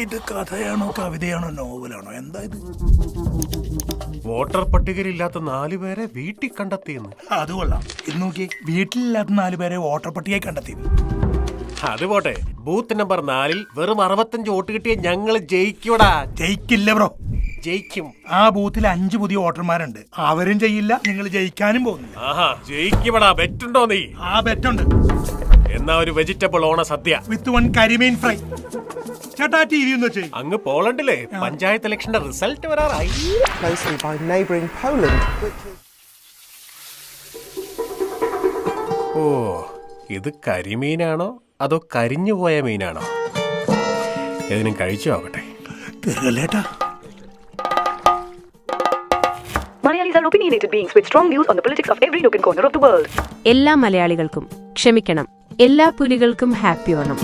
ഇത് കഥയാണോ കവിതയാണോ നോവലാണോ എന്താ ഇത്? വോട്ടർ പട്ടികയിലില്ലാത്ത 4 പേരെ വീട്ടിൽ കണ്ടെത്തിയെന്ന്. അത് കൊള്ളാം. ഇത് നോക്കി, വീട്ടിലില്ലാത്ത 4 പേരെ വോട്ടർ പട്ടികയിൽ കണ്ടെത്തിയത്. അത് പോട്ടെ, ബൂത്ത് നമ്പർ 4-ൽ വെറും 65 വോട്ട് കിട്ടിയ ഞങ്ങള് ജയിക്കൂടാ. ജയിക്കില്ല ബ്രോ. ജയിക്കും. ആ ബൂത്തിൽ 5 പുതിയ വോട്ടർമാരുണ്ട്. അവരും ചെയ്യില്ല, നിങ്ങൾ ജയിക്കാനും പോകുന്നില്ല. ആഹാ, ജയിക്കുമടാ. ബെറ്റുണ്ടോ നീ? ആ ബെറ്റുണ്ട്. എന്നാ ഒരു വെജിറ്റബിൾ ഓണ സദ്യ വിത്ത് 1 കരിമീൻ ഫ്രൈ. ചേട്ടാ TV ഒന്ന് വെച്ചേ. അങ്ങ് പോളണ്ടിലെ പഞ്ചായത്ത് ഇലക്ഷന്റെ റിസൾട്ട് വരാറായി. Closely by neighbouring Poland, which is... ഓ, ഇത് കരിമീനാണോ അതോ കരിഞ്ഞു പോയ മീനാണോ? ഏതിനും കഴിച്ചു നോക്കട്ടെ. തിരലേട്ടാ. Malayalis are opinionated beings with strong views on the politics of every nook and corner of the world. എല്ലാ മലയാളികൾക്കും ക്ഷമിക്കണം, എല്ലാ പുലികൾക്കും ഹാപ്പി ഓണം.